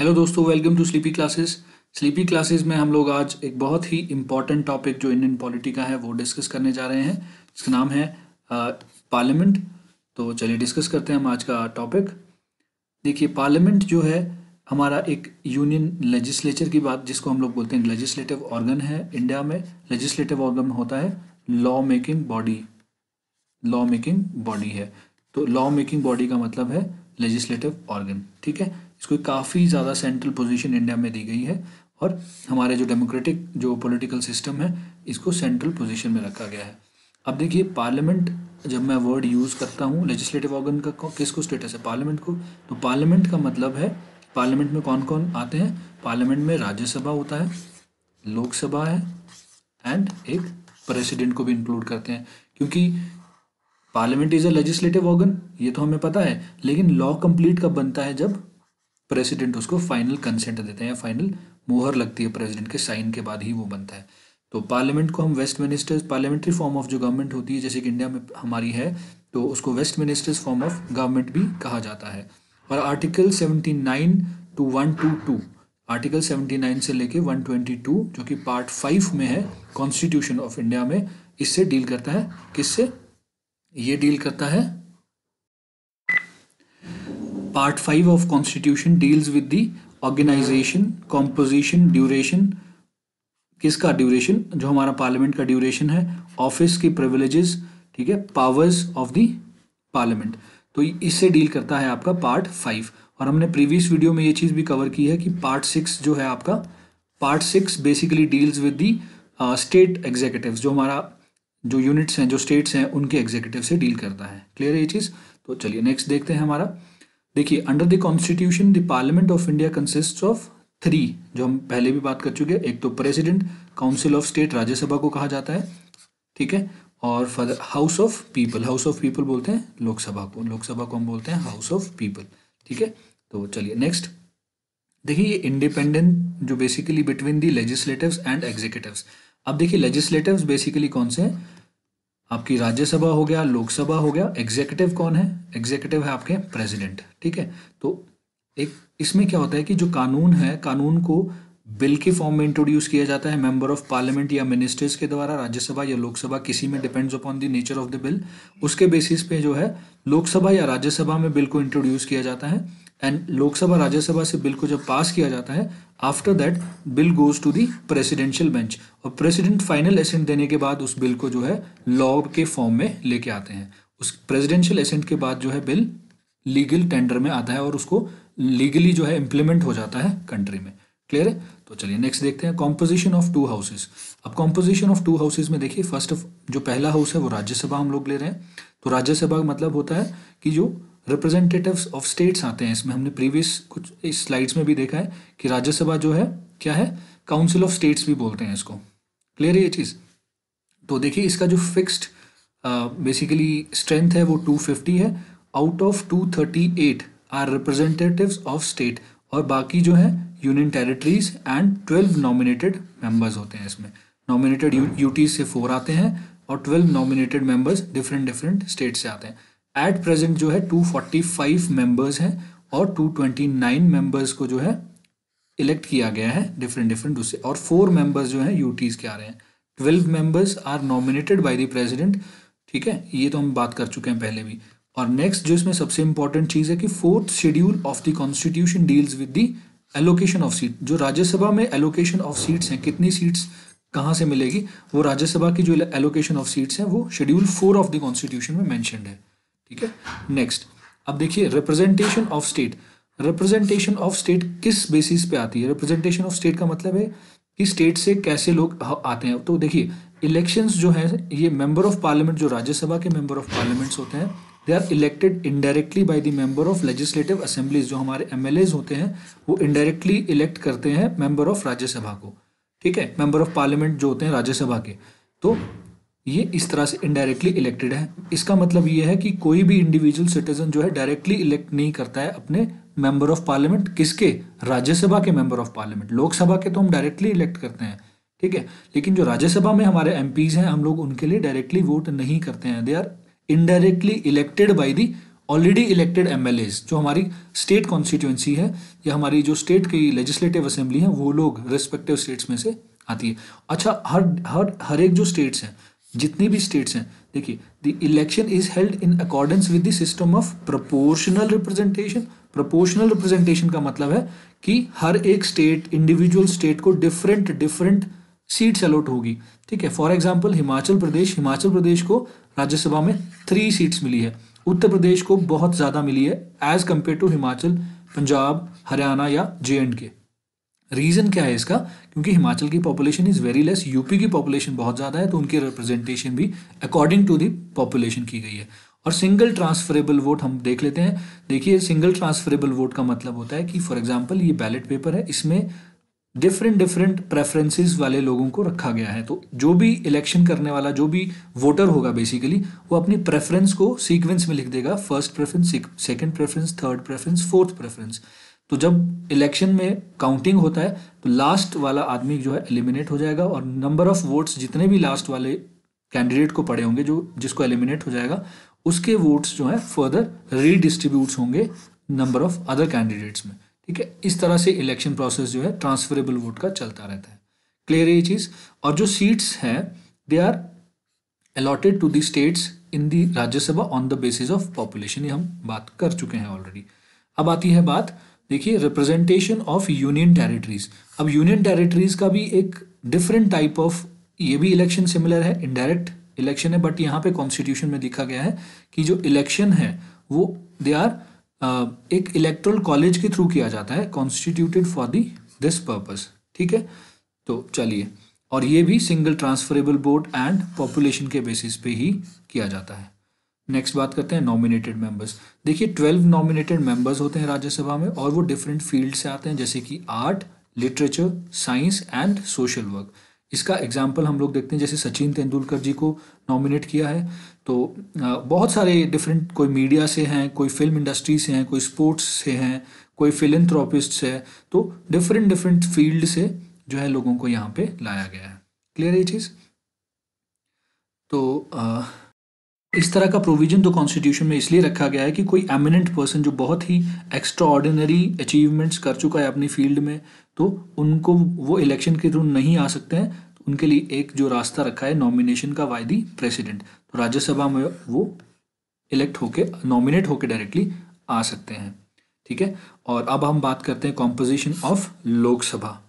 Hello दोस्तों, welcome to Sleepy Classes. Sleepy Classes में हम लोग आज एक बहुत ही इम्पॉर्टेंट टॉपिक जो इंडियन पॉलिटी का है वो डिस्कस करने जा रहे हैं, जिसका नाम है पार्लियामेंट। तो चलिए डिस्कस करते हैं हम आज का टॉपिक। देखिए, पार्लियामेंट जो है हमारा एक यूनियन लेजिस्लेचर की बात, जिसको हम लोग बोलते हैं लेजिस्लेटिव ऑर्गन है। इंडिया में लेजिस्लेटिव ऑर्गन होता है लॉ मेकिंग बॉडी है। तो लॉ मेकिंग बॉडी का मतलब है लेजिस्लेटिव ऑर्गन, ठीक है। इसको काफ़ी ज़्यादा सेंट्रल पोजीशन इंडिया में दी गई है और हमारे जो डेमोक्रेटिक जो पॉलिटिकल सिस्टम है इसको सेंट्रल पोजीशन में रखा गया है। अब देखिए, पार्लियामेंट जब मैं वर्ड यूज़ करता हूँ लेजिस्लेटिव ऑर्गन का, किसको स्टेटस है पार्लियामेंट को, तो पार्लियामेंट का मतलब है पार्लियामेंट में कौन कौन आते हैं। पार्लियामेंट में राज्यसभा होता है, लोकसभा है एंड एक प्रेसिडेंट को भी इंक्लूड करते हैं, क्योंकि parliament is a legislative organ, ये तो हमें पता है। लेकिन लॉ कंप्लीट कब बनता है, जब प्रेसिडेंट उसको फाइनल कंसेंट देते हैं या फाइनल मोहर लगती है प्रेसिडेंट के साइन के बाद ही वो बनता है। तो पार्लियामेंट को हम वेस्टमिनिस्टर्स पार्लियामेंट्री फॉर्म ऑफ जो गवर्नमेंट होती है, जैसे कि इंडिया में हमारी है, तो उसको वेस्टमिनिस्टर्स फॉर्म ऑफ गवर्नमेंट भी कहा जाता है। और आर्टिकल 79 टू 122, आर्टिकल 79 से लेके 122 जो कि पार्ट 5 में है कॉन्स्टिट्यूशन ऑफ इंडिया में, इससे डील करता है। किससे ये डील करता है? Part 5 of constitution deals with the organisation, composition, duration. किसका ड्यूरेशन? जो हमारा पार्लियामेंट का ड्यूरेशन है, ऑफिस की प्रिविलेजेस, ठीक है, पावर्स ऑफ द पार्लियामेंट। तो इससे डील करता है आपका पार्ट 5। और हमने प्रीवियस वीडियो में ये चीज़ भी कवर की है कि पार्ट 6 जो है आपका, part 6 basically deals with the state executives, जो हमारा जो यूनिट्स हैं, जो स्टेट्स हैं, उनके एग्जीक्यूटिव से डील करता है। क्लियर है ये चीज़? तो चलिए नेक्स्ट देखते हैं हमारा। देखिए, under the constitution the parliament of India consists of 3, जो हम पहले भी बात कर चुके हैं। एक तो president, council of state Rajya Sabha को कहा जाता है, ठीक है। और फॉर हाउस ऑफ पीपल बोलते हैं लोकसभा को हम बोलते हैं हाउस ऑफ पीपल, ठीक है। तो चलिए नेक्स्ट देखिए, ये इंडिपेंडेंट जो basically between the legislatives and executives. अब देखिए, लेजिस्लेटिव्स बेसिकली कौन से हैं? आपकी राज्यसभा हो गया, लोकसभा हो गया। एग्जीक्यूटिव कौन है? एग्जीक्यूटिव है आपके प्रेसिडेंट, ठीक है। तो एक इसमें क्या होता है कि जो कानून है, कानून को बिल के फॉर्म में इंट्रोड्यूस किया जाता है मेंबर ऑफ पार्लियामेंट या मिनिस्टर्स के द्वारा, राज्यसभा या लोकसभा, किसी में depends upon the nature of the bill. उसके बेसिस पे जो है लोकसभा या राज्यसभा में बिल को इंट्रोड्यूस किया जाता है एंड लोकसभा राज्यसभा से बिल को जब पास किया जाता है, after that bill goes to the presidential bench और प्रेसिडेंट फाइनल एसेंट देने के बाद उस बिल को जो है लॉ के फॉर्म में लेके आते हैं। उस प्रेसिडेंशियल एसेंट के बाद जो है बिल लीगल टेंडर में आता है और उसको लीगली जो है इम्प्लीमेंट हो जाता है कंट्री में। क्लियर है? तो चलिए नेक्स्ट देखते हैं कॉम्पोजिशन ऑफ 2 हाउसेस। अब कॉम्पोजिशन ऑफ 2 हाउसेस में देखिए, फर्स्ट ऑफ जो पहला हाउस है वो राज्यसभा हम लोग ले रहे हैं। तो राज्यसभा का मतलब होता है कि जो रिप्रेजेंटेटिव्स ऑफ स्टेट्स आते हैं, इसमें हमने प्रीवियस कुछ इस स्लाइड्स में भी देखा है कि राज्यसभा जो है क्या है, काउंसिल ऑफ स्टेट्स भी बोलते हैं इसको। क्लियर है ये चीज़? तो देखिए, इसका जो फिक्स्ड बेसिकली स्ट्रेंथ है वो 250 है। Out of 238 are representatives of state, और बाकी जो है union territories and 12 nominated members होते हैं इसमें। नॉमिनेटेड यूटीज से 4 आते हैं और 12 नॉमिनेटेड मेंबर्स डिफरेंट स्टेट से आते हैं। एट प्रेजेंट जो है 245 मेंबर्स हैं और 229 मेंबर्स को जो है इलेक्ट किया गया है डिफरेंट उससे, और 4 मेंबर्स जो हैं यूटीज के आ रहे हैं। 12 members are nominated by the president, ठीक है, ये तो हम बात कर चुके हैं पहले भी। और नेक्स्ट जो इसमें सबसे इंपॉर्टेंट चीज़ है कि 4th schedule of the constitution deals with the allocation of seat. जो राज्यसभा में एलोकेशन ऑफ सीट्स हैं, कितनी सीट्स कहाँ से मिलेगी, वो राज्यसभा की जो एलोकेशन ऑफ सीट्स हैं वो शेड्यूल 4 ऑफ द कॉन्स्टिट्यूशन में मैंशनड है, ठीक है। नेक्स्ट, अब देखिए representation of state. Representation of state किस बेसिस पे आती है? रिप्रेजेंटेशन ऑफ स्टेट का मतलब है कि स्टेट से कैसे लोग आते हैं। तो देखिए, इलेक्शंस जो है, ये मेंबर ऑफ पार्लियामेंट, जो राज्यसभा के मेंबर ऑफ पार्लियामेंट्स होते हैं, they are elected indirectly by the member of legislative assemblies. जो हमारे एमएलएज होते हैं वो इनडायरेक्टली इलेक्ट करते हैं मेंबर ऑफ राज्यसभा को, ठीक है, मेंबर ऑफ पार्लियामेंट जो होते हैं राज्यसभा के। तो ये इस तरह से इनडायरेक्टली इलेक्टेड है। इसका मतलब ये है कि कोई भी इंडिविजुअल सिटीजन जो है डायरेक्टली इलेक्ट नहीं करता है अपने मेंबर ऑफ पार्लियामेंट। किसके? राज्यसभा के मेंबर ऑफ पार्लियामेंट। लोकसभा के तो हम डायरेक्टली इलेक्ट करते हैं, ठीक है, लेकिन जो राज्यसभा में हमारे एमपीज हैं, हम लोग उनके लिए डायरेक्टली वोट नहीं करते हैं। They are indirectly elected by the already elected MLAs, जो हमारी स्टेट कॉन्स्टिट्यूएंसी है या हमारी जो स्टेट की लेजिस्लेटिव असेंबली है वो लोग रिस्पेक्टिव स्टेट्स में से आती है। अच्छा, हर हर हर एक जो स्टेट्स हैं, जितनी भी स्टेट्स हैं, देखिए the election is held in accordance with the system of proportional representation. Proportional representation का मतलब है कि हर एक स्टेट, इंडिविजुअल स्टेट को डिफरेंट डिफरेंट सीट्स अलॉट होगी। ठीक है, फॉर एग्जाम्पल हिमाचल प्रदेश को राज्यसभा में 3 सीट्स मिली है। उत्तर प्रदेश को बहुत ज़्यादा मिली है as compare to Himachal, Punjab, Haryana या J&K। रीज़न क्या है इसका? क्योंकि हिमाचल की population is very less, UP की पॉपुलेशन बहुत ज़्यादा है, तो उनकी रिप्रेजेंटेशन भी अकॉर्डिंग टू दी पॉपुलेशन की गई है। और सिंगल ट्रांसफरेबल वोट हम देख लेते हैं। देखिए, सिंगल ट्रांसफरेबल वोट का मतलब होता है कि फॉर एग्जांपल ये बैलेट पेपर है, इसमें डिफरेंट डिफरेंट प्रेफरेंसेस वाले लोगों को रखा गया है। तो जो भी इलेक्शन करने वाला, जो भी वोटर होगा बेसिकली, वो अपनी प्रेफरेंस को सीक्वेंस में लिख देगा, first preference, second preference, third preference, fourth preference. तो जब इलेक्शन में काउंटिंग होता है तो लास्ट वाला आदमी जो है एलिमिनेट हो जाएगा, और नंबर ऑफ वोट्स जितने भी लास्ट वाले कैंडिडेट को पड़े होंगे, जो जिसको एलिमिनेट हो जाएगा, उसके वोट्स जो है फर्दर रीडिस्ट्रीब्यूट्स होंगे नंबर ऑफ अदर कैंडिडेट्स में। ठीक है, इस तरह से इलेक्शन प्रोसेस जो है ट्रांसफरेबल वोट का चलता रहता है। क्लियर है ये चीज़? और जो सीट्स हैं they are allotted to the states in the Rajya Sabha on the basis of population, ये हम बात कर चुके हैं ऑलरेडी। अब आती है बात, देखिए, रिप्रेजेंटेशन ऑफ यूनियन टेरिटरीज। अब यूनियन टेरिटरीज का भी एक डिफरेंट टाइप ऑफ, ये भी इलेक्शन सिमिलर है, इनडायरेक्ट इलेक्शन है, बट यहाँ पे कॉन्स्टिट्यूशन में लिखा गया है कि जो इलेक्शन है वो दे आर एक इलेक्टोरल कॉलेज के थ्रू किया जाता है, कॉन्स्टिट्यूटेड फॉर दिस पर्पस। ठीक है, तो चलिए, और ये भी single transferable vote and population के बेसिस पे ही किया जाता है। नेक्स्ट बात करते हैं नॉमिनेटेड मेंबर्स। देखिए, 12 नॉमिनेटेड मेंबर्स होते हैं राज्यसभा में, और वो डिफरेंट फील्ड से आते हैं, जैसे कि art, literature, science and social work. इसका एग्जाम्पल हम लोग देखते हैं, जैसे सचिन तेंदुलकर जी को नॉमिनेट किया है, तो बहुत सारे डिफरेंट, कोई मीडिया से हैं, कोई फिल्म इंडस्ट्री से हैं, कोई स्पोर्ट्स से हैं, कोई फिलेंथ्रोपिस्ट है, तो डिफरेंट डिफरेंट फील्ड से जो है लोगों को यहाँ पे लाया गया है। क्लियर है ये चीज़? तो इस तरह का प्रोविजन तो कॉन्स्टिट्यूशन में इसलिए रखा गया है कि कोई एमिनेंट पर्सन जो बहुत ही एक्स्ट्रा ऑर्डिनरी अचीवमेंट्स कर चुका है अपनी फील्ड में, तो उनको वो इलेक्शन के थ्रू नहीं आ सकते हैं। तो उनके लिए एक जो रास्ता रखा है नॉमिनेशन का बाय द प्रेसिडेंट, तो राज्यसभा में वो इलेक्ट होके, नॉमिनेट होके डायरेक्टली आ सकते हैं। ठीक है, और अब हम बात करते हैं कॉम्पोजिशन ऑफ लोकसभा।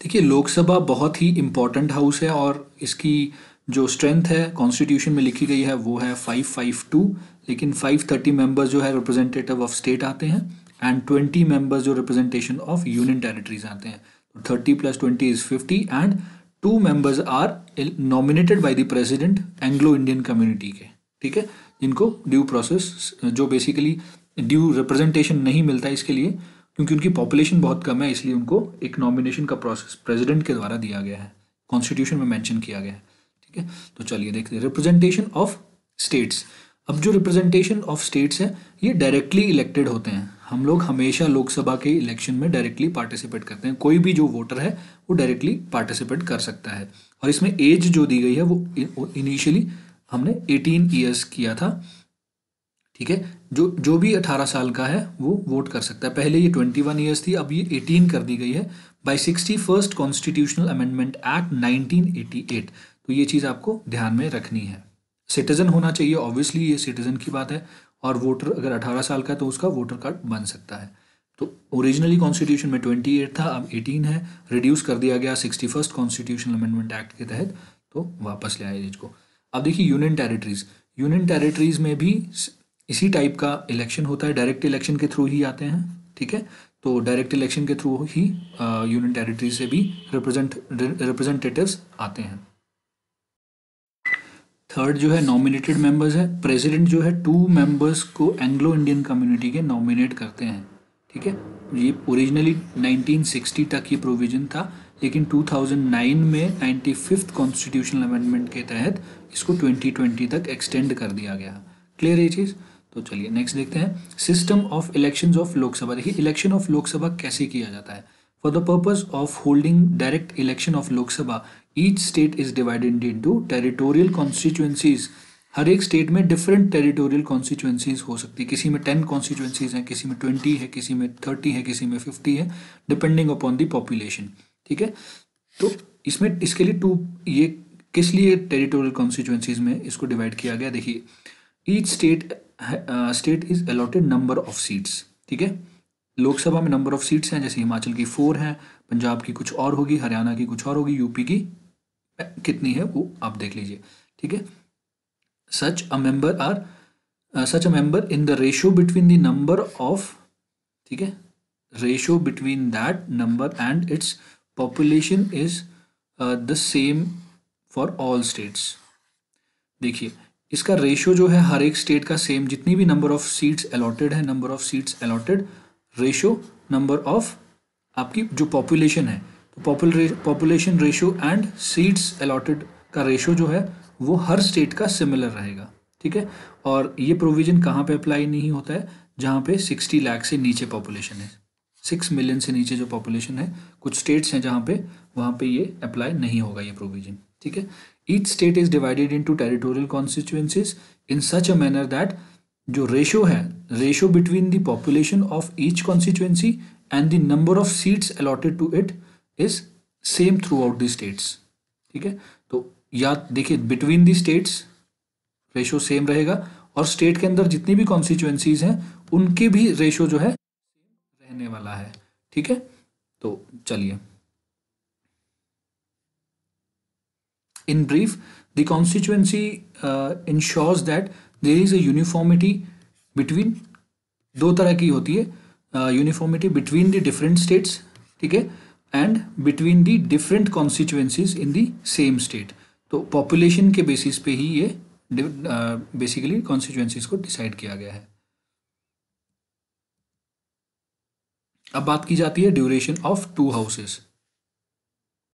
देखिए, लोकसभा बहुत ही इम्पोर्टेंट हाउस है, और इसकी जो स्ट्रेंथ है कॉन्स्टिट्यूशन में लिखी गई है वो है 552, लेकिन 530 मेंबर्स जो है रिप्रेजेंटेटिव ऑफ स्टेट आते हैं, एंड 20 मेंबर्स जो रिप्रेजेंटेशन ऑफ यूनियन टेरिटरीज आते हैं। तो 30 + 20 is 50, and 2 members are nominated by the president Anglo Indian community के। ठीक है, जिनको ड्यू प्रोसेस, जो बेसिकली ड्यू रिप्रेजेंटेशन नहीं मिलता इसके लिए, क्योंकि उनकी पॉपुलेशन बहुत कम है, इसलिए उनको एक नॉमिनेशन का प्रोसेस प्रेसिडेंट के द्वारा दिया गया है, कॉन्स्टिट्यूशन में मेंशन किया गया है। ठीक है, तो चलिए देखते हैं रिप्रेजेंटेशन ऑफ स्टेट्स। अब जो रिप्रेजेंटेशन ऑफ स्टेट्स है ये डायरेक्टली इलेक्टेड होते हैं। हम लोग हमेशा लोकसभा के इलेक्शन में डायरेक्टली पार्टिसिपेट करते हैं, कोई भी जो वोटर है वो डायरेक्टली पार्टिसिपेट कर सकता है। और इसमें एज जो दी गई है वो इनिशियली हमने 18 ईयर्स किया था। ठीक है, जो भी 18 साल का है वो वोट कर सकता है। पहले ये 21 ईयर्स थी, अब ये 18 कर दी गई है bye 61st constitutional amendment act 1988। तो ये चीज़ आपको ध्यान में रखनी है। सिटीजन होना चाहिए, ऑब्वियसली ये सिटीजन की बात है, और वोटर अगर 18 साल का है तो उसका वोटर कार्ड बन सकता है। तो ओरिजिनली कॉन्स्टिट्यूशन में 28 था, अब 18 है, रिड्यूस कर दिया गया 61st कॉन्स्टिट्यूशनल अमेंडमेंट एक्ट के तहत, तो वापस ले आए एज को। अब देखिए यूनियन टेरिटरीज में भी इसी टाइप का इलेक्शन होता है, डायरेक्ट इलेक्शन के थ्रू ही आते हैं। ठीक है, तो डायरेक्ट इलेक्शन के थ्रू ही यूनियन टेरिटरी से भी रिप्रेजेंटेटिव्स आते हैं। थर्ड जो है नॉमिनेटेड मेंबर्स है। प्रेसिडेंट जो है 2 मेंबर्स को एंग्लो इंडियन कम्युनिटी के नॉमिनेट करते हैं। ठीक है, ये ओरिजिनली 1960 तक ये प्रोविजन था, लेकिन 2009 में 95th कॉन्स्टिट्यूशनल अमेंडमेंट के तहत इसको 2020 तक एक्सटेंड कर दिया गया। क्लियर है ये चीज़? तो चलिए नेक्स्ट देखते हैं system of elections of Lok Sabha. देखिए, इलेक्शन ऑफ लोकसभा कैसे किया जाता है। For the purpose of holding direct election of Lok Sabha, each state is divided into territorial constituencies हर एक स्टेट में डिफरेंट टेरिटोरियल कॉन्स्टिट्यूएंसीज हो सकती है, किसी में 10 कॉन्स्टिट्यूएंसीज हैं, किसी में 20 है, किसी में 30 है, किसी में 50 है, डिपेंडिंग अपॉन द पॉपुलेशन। ठीक है, तो इसमें इसके लिए ये किस लिए टेरिटोरियल कॉन्स्टिट्यूएंसीज में इसको डिवाइड किया गया, देखिए each state is allotted number of seats. ठीक है, लोकसभा में नंबर ऑफ सीट्स हैं, जैसे हिमाचल की 4 हैं, पंजाब की कुछ और होगी, हरियाणा की कुछ और होगी, यूपी की कितनी है वो आप देख लीजिए। ठीक है, such a member in the ratio between the number of, ठीक है, ratio between that number and its population is the same for all states। देखिए इसका रेशियो जो है हर एक स्टेट का सेम, जितनी भी नंबर ऑफ सीट्स अलॉटेड है, number of seats allotted ratio number of आपकी जो पॉपुलेशन है, तो population ratio and seats allotted का रेशियो जो है वो हर स्टेट का सिमिलर रहेगा। ठीक है, और ये प्रोविजन कहाँ पे अप्लाई नहीं होता है, जहाँ पे 60 लाख से नीचे पॉपुलेशन है, 6 मिलियन से नीचे जो पॉपुलेशन है, कुछ स्टेट्स हैं जहाँ पे, वहाँ पे ये अप्लाई नहीं होगा ये प्रोविजन। ठीक है, each state is divided into territorial constituencies in such a manner that जो रेशियो है, ratio between the population of each constituency and the number of seats allotted to it is same throughout the states. ठीक है, तो याद देखिए between the states ratio same रहेगा, और state के अंदर जितनी भी कॉन्स्टिट्यूएंसीज हैं उनके भी रेशियो जो है रहने वाला है। ठीक है, तो चलिए, in brief the constituency ensures that there is a uniformity between, दो तरह की होती है, uniformity between the different states, ठीक है, and between the different constituencies in the same state. तो पॉपुलेशन के बेसिस पे ही ये बेसिकली कॉन्स्टिट्यूएंसीज को डिसाइड किया गया है। अब बात की जाती है ड्यूरेशन ऑफ 2 हाउसेस।